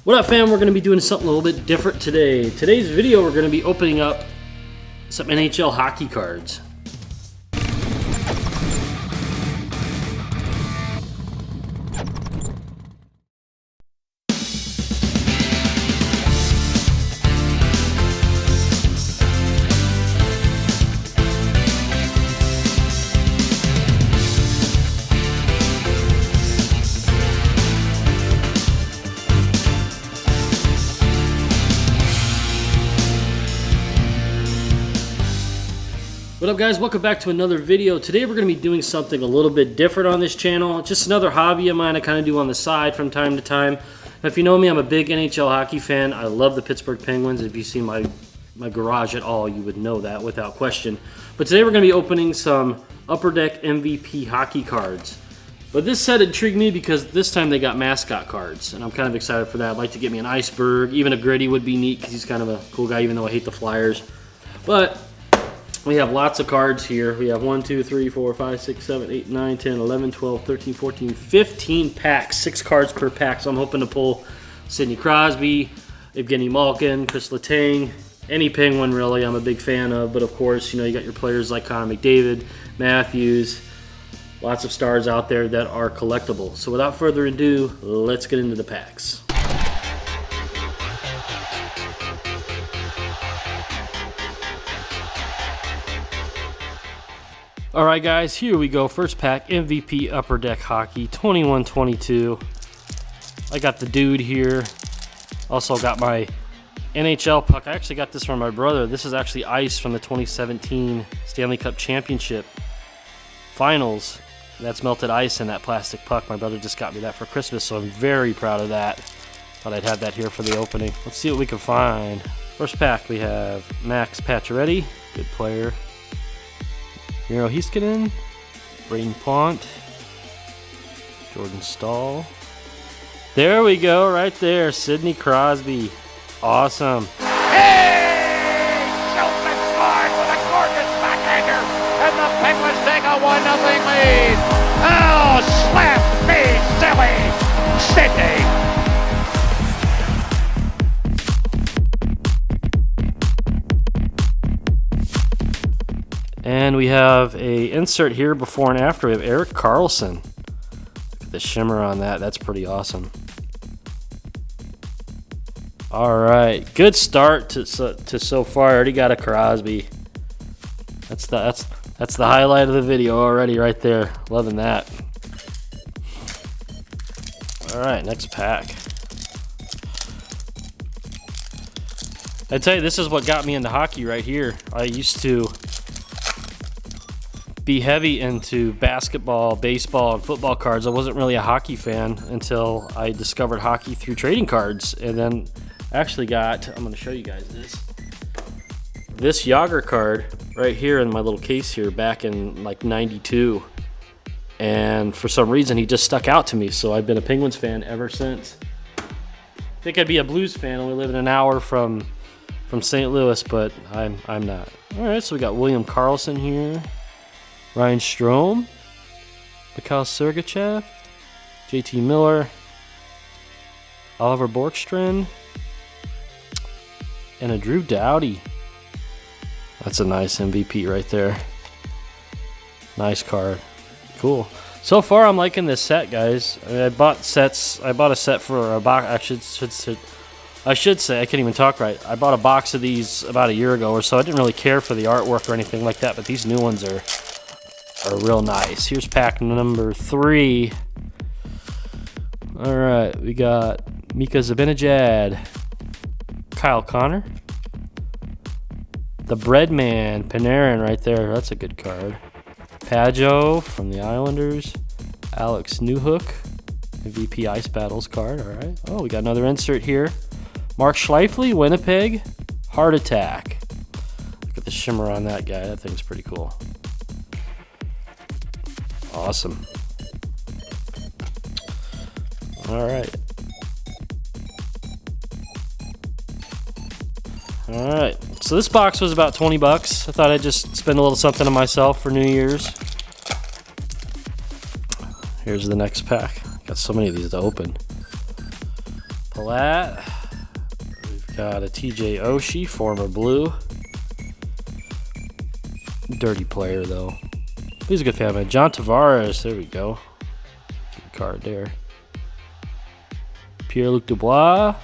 What up, fam? We're going to be doing something a little bit different today. Today's video, we're going to be opening up some NHL hockey cards. What up, guys? Welcome back to another video. Today we're going to be doing something a little bit different on this channel. Just another hobby of mine I kind of do on the side from time to time. Now, if you know me, I'm a big NHL hockey fan. I love the Pittsburgh Penguins. If you've seen my garage at all, you would know that without question. But today we're going to be opening some Upper Deck MVP hockey cards. But this set intrigued me because this time they got Mascot cards, and I'm kind of excited for that. I'd like to get me an Iceberg. Even a Gritty would be neat because he's kind of a cool guy, even though I hate the Flyers. But we have lots of cards here. We have 1, 2, 3, 4, 5, 6, 7, 8, 9, 10, 11, 12, 13, 14, 15 packs. 6 cards per pack. So I'm hoping to pull Sidney Crosby, Evgeny Malkin, Chris Letang, any Penguin really I'm a big fan of. But of course, you know, you got your players like Connor McDavid, Matthews, lots of stars out there that are collectible. So without further ado, let's get into the packs. Alright, guys, here we go. First pack, MVP Upper Deck Hockey, 21-22. I got the dude here. Also got my NHL puck. I actually got this from my brother. This is actually ice from the 2017 Stanley Cup Championship Finals. That's melted ice in that plastic puck. My brother just got me that for Christmas, so I'm very proud of that. Thought I'd have that here for the opening. Let's see what we can find. First pack, we have Max Pacioretty, good player. Miro Heiskanen, Braden Pont, Jordan Staal. There we go, right there, Sidney Crosby. Awesome. Hey! Shelton scores with a gorgeous backhander, and the Penguins take a 1-0 lead. Oh, slap me silly, Sidney. And we have a insert here before and after. We have Erik Karlsson. Look at the shimmer on that. That's pretty awesome. All right, good start to so far. I already got a Crosby. That's the highlight of the video already, right there. Loving that. All right, next pack. I tell you, this is what got me into hockey right here. I used to be heavy into basketball, baseball, and football cards. I wasn't really a hockey fan until I discovered hockey through trading cards, and then actually got, I'm going to show you guys this Yager card right here in my little case here back in like 92, and for some reason he just stuck out to me, so I've been a Penguins fan ever since. I think I'd be a Blues fan, only living an hour from St. Louis, but I'm not. All right, so we got William Karlsson here, Ryan Strome, Mikhail Sergachev, JT Miller, Oliver Borkstrand, and a Drew Doughty. That's a nice MVP right there. Nice card. Cool. So far, I'm liking this set, guys. I mean, I bought a set for a box. I should say, I can't even talk right. I bought a box of these about a year ago or so. I didn't really care for the artwork or anything like that, but these new ones are real nice. Here's pack number 3. All right, we got Mika Zibanejad, Kyle Connor, the Breadman, Panarin right there. That's a good card. Pageau from the Islanders, Alex Newhook, MVP Ice Battles card. All right. Oh, we got another insert here. Mark Scheifele, Winnipeg, Heart Attack. Look at the shimmer on that guy. That thing's pretty cool. Awesome. All right. All right. So this box was about $20. I thought I'd just spend a little something on myself for New Year's. Here's the next pack. Got so many of these to open. Pull Blatt. We've got a TJ Oshie, former Blue. Dirty player, though. He's a good fan, man. John Tavares, there we go. Good card there. Pierre-Luc Dubois.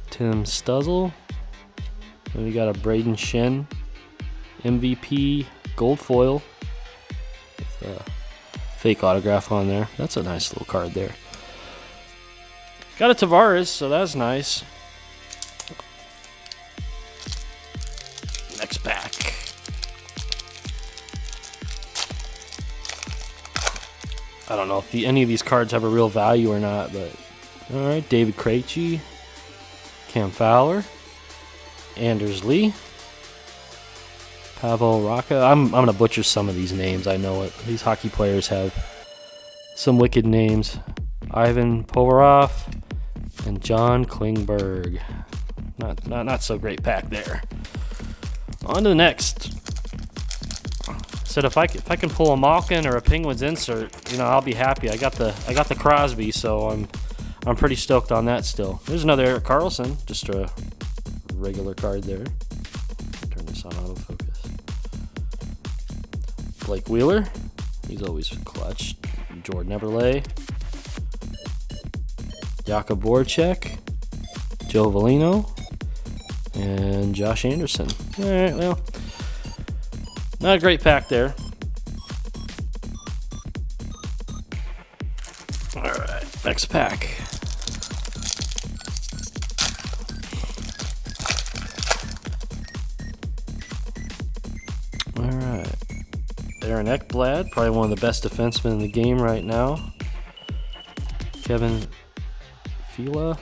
Tim Stuzzle. Then we got a Braden Shen. MVP gold foil. With a fake autograph on there. That's a nice little card there. Got a Tavares, so that's nice. Next pack. I don't know if any of these cards have a real value or not, but all right. David Krejci, Cam Fowler, Anders Lee, Pavel Raka. I'm gonna butcher some of these names. I know it. These hockey players have some wicked names. Ivan Provorov and John Klingberg. Not so great pack there. On to the next. Said if I can pull a Malkin or a Penguins insert, I'll be happy. I got the Crosby, so I'm pretty stoked on that still. There's another Erik Karlsson, just a regular card there. Turn this on autofocus. Blake Wheeler, he's always clutch. Jordan Eberle, Jakub Voracek, Joe Velino, and Josh Anderson. All right, well, not a great pack there. All right, next pack. All right, Aaron Ekblad, probably one of the best defensemen in the game right now. Kevin Fila,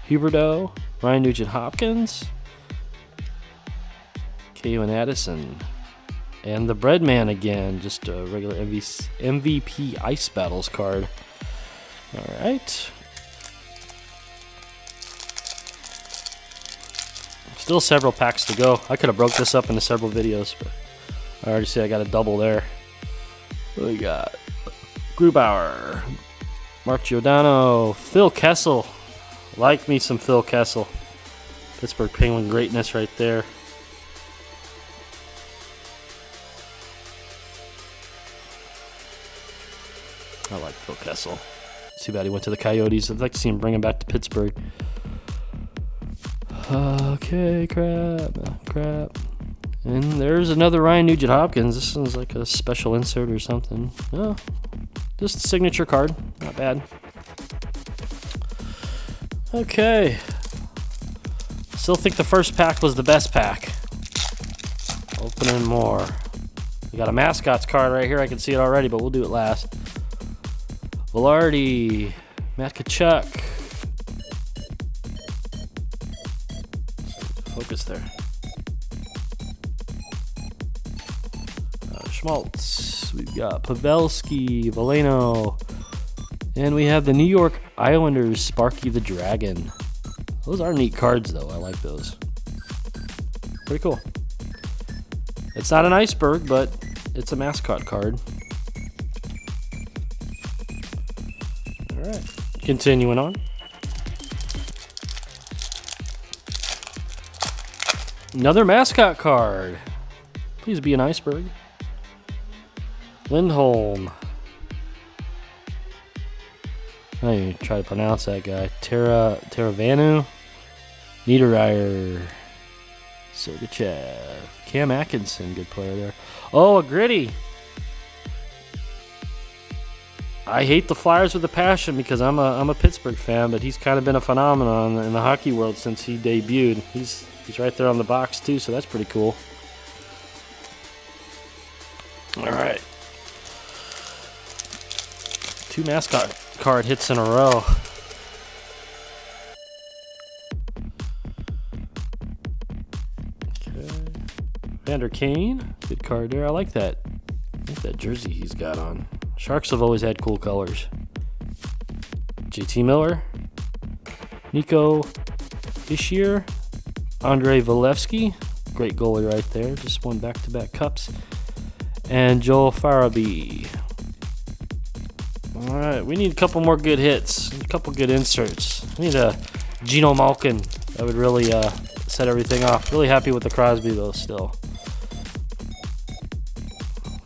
Huberdeau, Ryan Nugent-Hopkins, Kevin Addison, and the Breadman again, just a regular MVP Ice Battles card. All right. Still several packs to go. I could have broke this up into several videos, but I already see I got a double there. What do we got? Grubauer, Mark Giordano, Phil Kessel. Like me some Phil Kessel. Pittsburgh Penguin greatness right there. I like Phil Kessel. Too bad he went to the Coyotes. I'd like to see him bring him back to Pittsburgh. Okay, crap. And there's another Ryan Nugent-Hopkins. This one's like a special insert or something. Oh, just a signature card. Not bad. Okay. Still think the first pack was the best pack. Opening more. We got a Mascots card right here. I can see it already, but we'll do it last. Velarde, Matt Tkachuk. Focus there. Schmaltz. We've got Pavelski, Veleno. And we have the New York Islanders, Sparky the Dragon. Those are neat cards, though. I like those. Pretty cool. It's not an iceberg, but it's a Mascot card. All right. Continuing on. Another Mascot card. Please be an iceberg. Lindholm. I don't even try to pronounce that guy. Teravanu. Niederreiter. Sergachev. Cam Atkinson, good player there. Oh, a Gritty. I hate the Flyers with a passion because I'm a Pittsburgh fan, but he's kind of been a phenomenon in the hockey world since he debuted. He's right there on the box too, so that's pretty cool. All right. 2 Mascot card hits in a row. Okay. Vander Kane, good card there. I like that jersey he's got on. Sharks have always had cool colors. JT Miller, Nico Hischier, Andrei Valevsky, great goalie right there. Just won back-to-back cups. And Joel Farabee. Alright, we need a couple more good hits, a couple good inserts. We need a Geno Malkin. That would really set everything off. Really happy with the Crosby though still.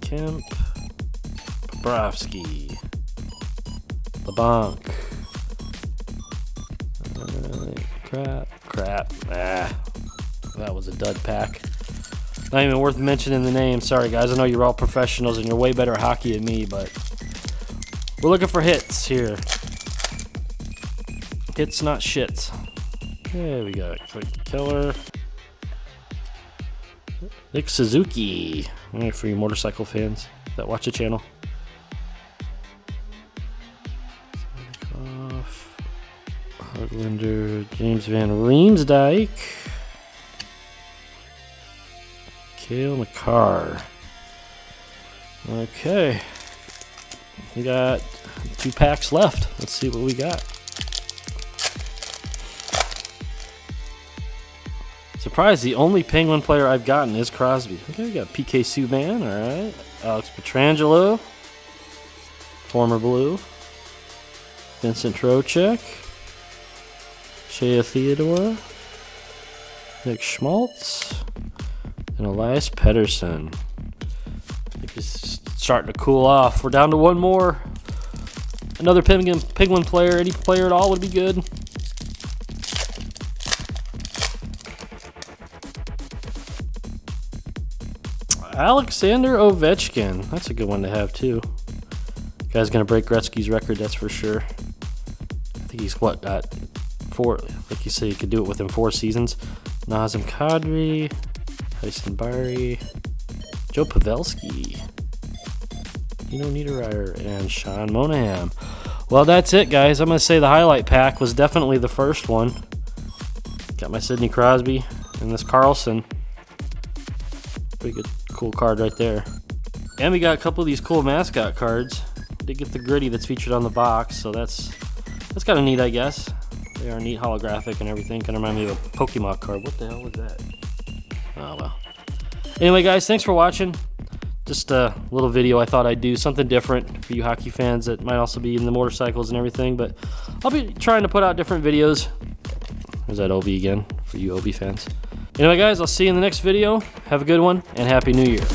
Kemp, Bobrovsky, LeBlanc. Crap. That was a dud pack. Not even worth mentioning the name. Sorry guys, I know you're all professionals and you're way better at hockey than me, but we're looking for hits here. Hits, not shit. There we go. Quick killer. Nick Suzuki. All right, for you motorcycle fans that watch the channel. Hoglander, James Van Riemsdyk. Cale McCarr. Okay. We got 2 packs left. Let's see what we got. Surprised the only Penguin player I've gotten is Crosby. Okay, we got PK Subban, alright. Alex Pietrangelo. Former Blue. Vincent Trocheck. Shea Theodore. Nick Schmaltz. And Elias Pettersson. I think it's starting to cool off. We're down to 1 more. Another Penguin player, any player at all would be good. Alexander Ovechkin. That's a good one to have too. Guy's gonna break Gretzky's record, that's for sure. I think he's got 4, like you said, he could do it within 4 seasons. Nazem Kadri, Tyson Barrie, Joe Pavelski, Dino Niederreiter, and Sean Monahan. Well, that's it, guys. I'm going to say the highlight pack was definitely the first one. Got my Sidney Crosby and this Carlson. Pretty good, cool card right there. And we got a couple of these cool mascot cards. Did get the gritty that's featured on the box, so that's kind of neat, I guess. They are neat holographic and everything. Kind of remind me of a Pokemon card. What the hell was that? Oh, well. Anyway, guys, thanks for watching. Just a little video I thought I'd do. Something different for you hockey fans that might also be in the motorcycles and everything. But I'll be trying to put out different videos. There's that OB again for you OB fans. Anyway, guys, I'll see you in the next video. Have a good one, and Happy New Year.